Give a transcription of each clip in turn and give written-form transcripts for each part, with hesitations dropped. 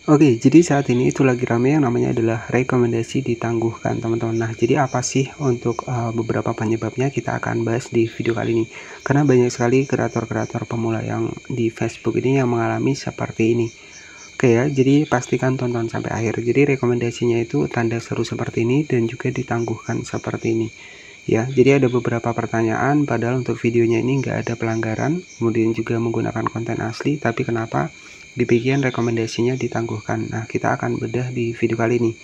Oke, jadi saat ini itu lagi rame yang namanya adalah rekomendasi ditangguhkan, teman-teman. Nah, jadi apa sih untuk beberapa penyebabnya kita akan bahas di video kali ini. Karena banyak sekali kreator-kreator pemula yang di Facebook ini yang mengalami seperti ini. Oke ya, jadi pastikan tonton sampai akhir. Jadi rekomendasinya itu tanda seru seperti ini dan juga ditangguhkan seperti ini. Ya, jadi ada beberapa pertanyaan, padahal untuk videonya ini nggak ada pelanggaran, kemudian juga menggunakan konten asli, tapi kenapa di bagian rekomendasinya ditangguhkan? Nah, kita akan bedah di video kali ini.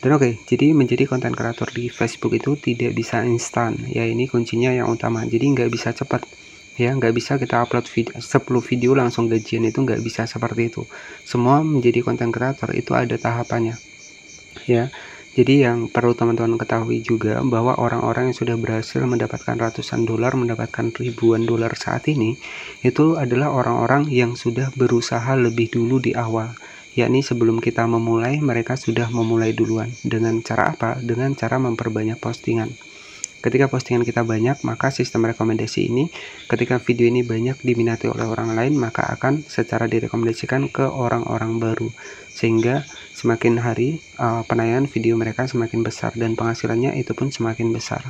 Dan oke, jadi menjadi konten kreator di Facebook itu tidak bisa instan, ya ini kuncinya yang utama. Jadi nggak bisa cepat, ya nggak bisa kita upload 10 video langsung gajian, itu nggak bisa seperti itu. Semua menjadi konten kreator itu ada tahapannya, ya. Jadi yang perlu teman-teman ketahui juga bahwa orang-orang yang sudah berhasil mendapatkan ratusan dolar, mendapatkan ribuan dolar saat ini, itu adalah orang-orang yang sudah berusaha lebih dulu di awal. Yakni sebelum kita memulai, mereka sudah memulai duluan. Dengan cara apa? Dengan cara memperbanyak postingan. Ketika postingan kita banyak, maka sistem rekomendasi ini, ketika video ini banyak diminati oleh orang lain, maka akan secara direkomendasikan ke orang-orang baru. Sehingga semakin hari penayangan video mereka semakin besar dan penghasilannya itu pun semakin besar.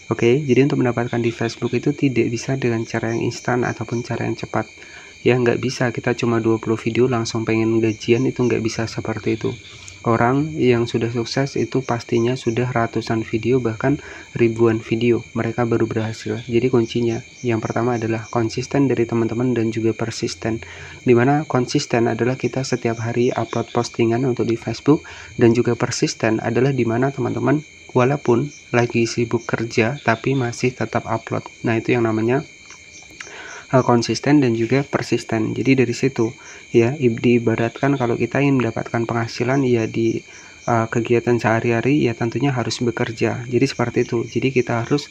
Oke, jadi untuk mendapatkan di Facebook itu tidak bisa dengan cara yang instan ataupun cara yang cepat. Ya nggak bisa kita cuma 20 video langsung pengen gajian, itu nggak bisa seperti itu. Orang yang sudah sukses itu pastinya sudah ratusan video bahkan ribuan video mereka baru berhasil. Jadi kuncinya yang pertama adalah konsisten dari teman-teman dan juga persisten. Dimana konsisten adalah kita setiap hari upload postingan untuk di Facebook, dan juga persisten adalah dimana teman-teman walaupun lagi sibuk kerja tapi masih tetap upload. Nah, itu yang namanya konsisten dan juga persisten. Jadi dari situ ya diibaratkan kalau kita ingin mendapatkan penghasilan ya di kegiatan sehari-hari ya tentunya harus bekerja. Jadi seperti itu. Jadi kita harus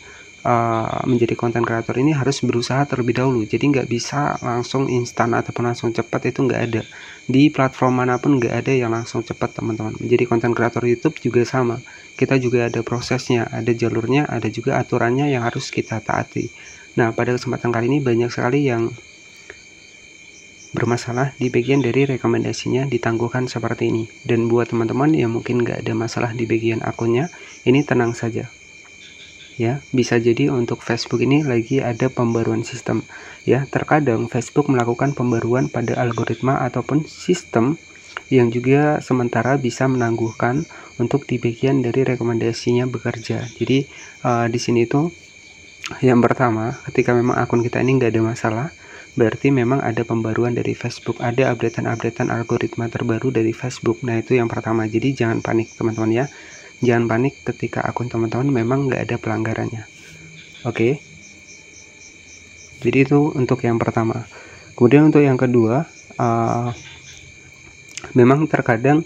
menjadi konten kreator ini harus berusaha terlebih dahulu. Jadi nggak bisa langsung instan ataupun langsung cepat, itu nggak ada. Di platform manapun nggak ada yang langsung cepat, teman-teman. Menjadi konten kreator YouTube juga sama. Kita juga ada prosesnya, ada jalurnya, ada juga aturannya yang harus kita taati. Nah, pada kesempatan kali ini banyak sekali yang bermasalah di bagian dari rekomendasinya ditangguhkan seperti ini. Dan buat teman-teman yang mungkin nggak ada masalah di bagian akunnya, ini tenang saja. Ya, bisa jadi untuk Facebook ini lagi ada pembaruan sistem. Ya, terkadang Facebook melakukan pembaruan pada algoritma ataupun sistem yang juga sementara bisa menangguhkan untuk di bagian dari rekomendasinya bekerja. Jadi di sini itu yang pertama, ketika memang akun kita ini nggak ada masalah, berarti memang ada pembaruan dari Facebook, ada updatean algoritma terbaru dari Facebook. Nah, itu yang pertama. Jadi jangan panik, teman-teman ya. Jangan panik ketika akun teman-teman memang nggak ada pelanggarannya. Oke. Jadi itu untuk yang pertama. Kemudian untuk yang kedua, memang terkadang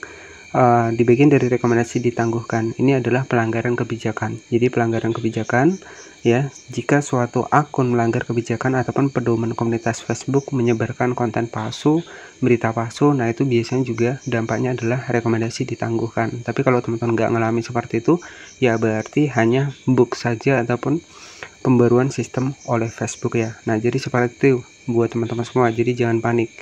di bagian dari rekomendasi ditangguhkan ini adalah pelanggaran kebijakan. Jadi pelanggaran kebijakan ya, jika suatu akun melanggar kebijakan ataupun pedoman komunitas Facebook menyebarkan konten palsu, berita palsu, nah itu biasanya juga dampaknya adalah rekomendasi ditangguhkan. Tapi kalau teman-teman nggak ngalami seperti itu, ya berarti hanya bug saja ataupun pembaruan sistem oleh Facebook ya. Nah, jadi seperti itu buat teman-teman semua. Jadi jangan panik.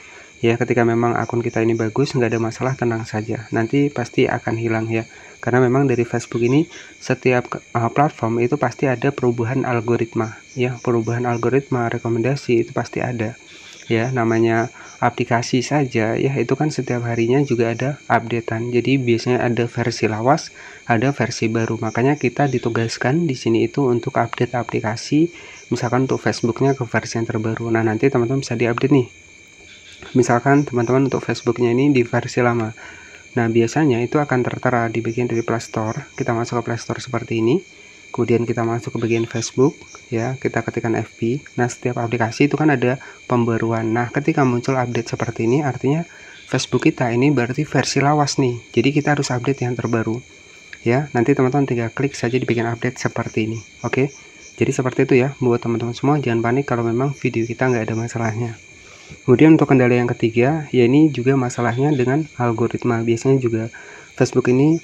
Ya, ketika memang akun kita ini bagus, nggak ada masalah, tenang saja. Nanti pasti akan hilang ya. Karena memang dari Facebook ini setiap platform itu pasti ada perubahan algoritma. Ya, perubahan algoritma rekomendasi itu pasti ada. Ya, namanya aplikasi saja ya, itu kan setiap harinya juga ada updatean. Jadi biasanya ada versi lawas, ada versi baru. Makanya kita ditugaskan di sini itu untuk update aplikasi, misalkan untuk Facebooknya ke versi yang terbaru. Nah, nanti teman-teman bisa diupdate nih. Misalkan teman-teman untuk Facebooknya ini di versi lama. Nah, biasanya itu akan tertera di bagian dari Play Store. Kita masuk ke Play Store seperti ini. Kemudian kita masuk ke bagian Facebook, ya, kita ketikkan FB. Nah, setiap aplikasi itu kan ada pembaruan. Nah, ketika muncul update seperti ini, artinya Facebook kita ini berarti versi lawas nih. Jadi kita harus update yang terbaru. Ya, nanti teman-teman tinggal klik saja di bagian update seperti ini. Oke. Jadi seperti itu ya, buat teman-teman semua, jangan panik kalau memang video kita nggak ada masalahnya. Kemudian untuk kendala yang ketiga, ya ini juga masalahnya dengan algoritma. Biasanya juga Facebook ini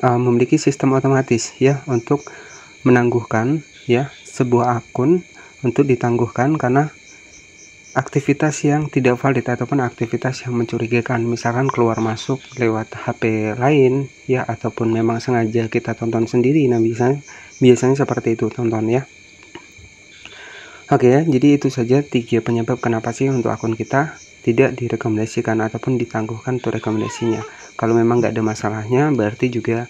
memiliki sistem otomatis ya untuk menangguhkan ya sebuah akun untuk ditangguhkan karena aktivitas yang tidak valid ataupun aktivitas yang mencurigakan, misalkan keluar masuk lewat HP lain ya, ataupun memang sengaja kita tonton sendiri. Nah, biasanya seperti itu tonton ya. Oke ya, jadi itu saja 3 penyebab kenapa sih untuk akun kita tidak direkomendasikan ataupun ditangguhkan untuk rekomendasinya. Kalau memang nggak ada masalahnya, berarti juga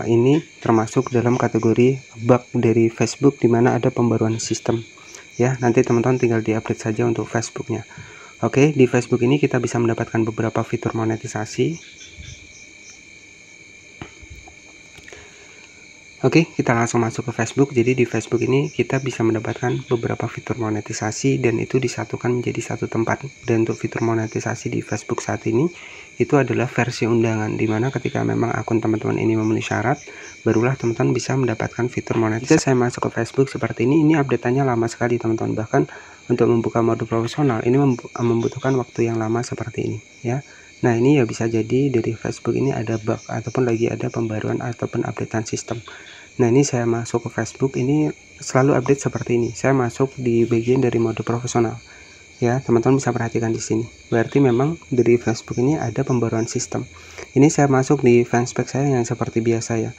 ini termasuk dalam kategori bug dari Facebook di mana ada pembaruan sistem. Ya, nanti teman-teman tinggal diupdate saja untuk Facebooknya. Oke, di Facebook ini kita bisa mendapatkan beberapa fitur monetisasi. Oke, kita langsung masuk ke Facebook. Jadi di Facebook ini kita bisa mendapatkan beberapa fitur monetisasi dan itu disatukan menjadi satu tempat. Dan untuk fitur monetisasi di Facebook saat ini itu adalah versi undangan, dimana ketika memang akun teman-teman ini memenuhi syarat, barulah teman-teman bisa mendapatkan fitur monetisasi. Saya masuk ke Facebook seperti ini update-nya lama sekali teman-teman. Bahkan untuk membuka mode profesional ini membutuhkan waktu yang lama seperti ini ya. Nah, ini ya bisa jadi dari Facebook ini ada bug ataupun lagi ada pembaruan ataupun updatean sistem. Nah, ini saya masuk ke Facebook ini selalu update seperti ini. Saya masuk di bagian dari mode profesional. Ya, teman-teman bisa perhatikan di sini. Berarti memang dari Facebook ini ada pembaruan sistem. Ini saya masuk di fanspage saya yang seperti biasa ya.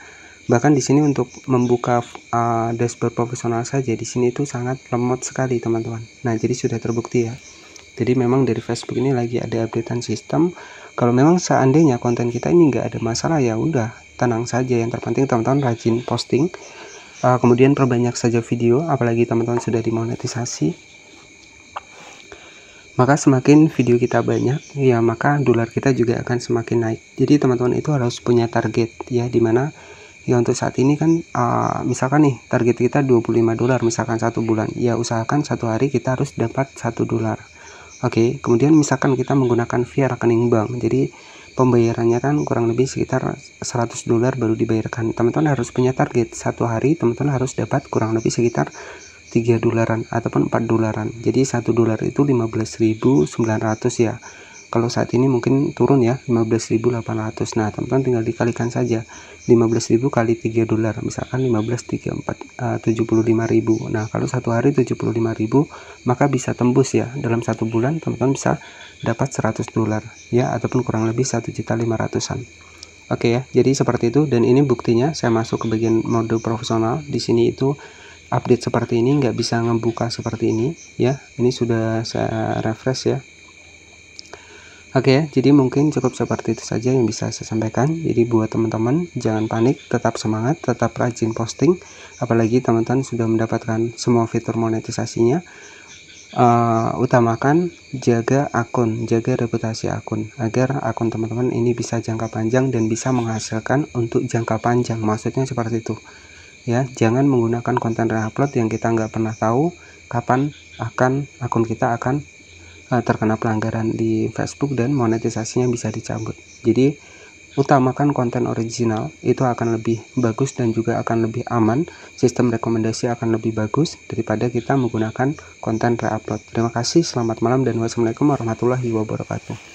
Bahkan di sini untuk membuka dashboard profesional saja di sini itu sangat lemot sekali, teman-teman. Nah, jadi sudah terbukti ya. Jadi memang dari Facebook ini lagi ada updatean sistem. Kalau memang seandainya konten kita ini nggak ada masalah, ya udah tenang saja. Yang terpenting teman-teman rajin posting, kemudian perbanyak saja video, apalagi teman-teman sudah dimonetisasi. Maka semakin video kita banyak, ya maka dolar kita juga akan semakin naik. Jadi teman-teman itu harus punya target ya, dimana ya untuk saat ini kan misalkan nih target kita 25 dolar misalkan 1 bulan, ya usahakan 1 hari kita harus dapat 1 dolar. Oke, kemudian misalkan kita menggunakan via rekening bank, jadi pembayarannya kan kurang lebih sekitar 100 dolar baru dibayarkan. Teman-teman harus punya target 1 hari teman-teman harus dapat kurang lebih sekitar 3 dolaran ataupun 4 dolaran. Jadi 1 dolar itu 15.900 ya. Kalau saat ini mungkin turun ya 15.800. Nah, teman-teman tinggal dikalikan saja 15.000 kali 3 dolar, misalkan 75.000. Nah, kalau 1 hari 75.000, maka bisa tembus ya dalam 1 bulan teman-teman bisa dapat 100 dolar ya, ataupun kurang lebih 1.500.000-an. Oke ya, jadi seperti itu. Dan ini buktinya saya masuk ke bagian mode profesional. Di sini itu update seperti ini, nggak bisa ngebuka seperti ini ya. Ini sudah saya refresh ya. Oke ya, jadi mungkin cukup seperti itu saja yang bisa saya sampaikan. Jadi buat teman-teman jangan panik, tetap semangat, tetap rajin posting. Apalagi teman-teman sudah mendapatkan semua fitur monetisasinya. Utamakan jaga akun, jaga reputasi akun, agar akun teman-teman ini bisa jangka panjang dan bisa menghasilkan untuk jangka panjang. Maksudnya seperti itu ya. Jangan menggunakan konten reupload yang kita nggak pernah tahu kapan akun kita akan terkena pelanggaran di Facebook dan monetisasinya bisa dicabut. Jadi utamakan konten original, itu akan lebih bagus dan juga akan lebih aman. Sistem rekomendasi akan lebih bagus daripada kita menggunakan konten reupload. Terima kasih, selamat malam dan wassalamualaikum warahmatullahi wabarakatuh.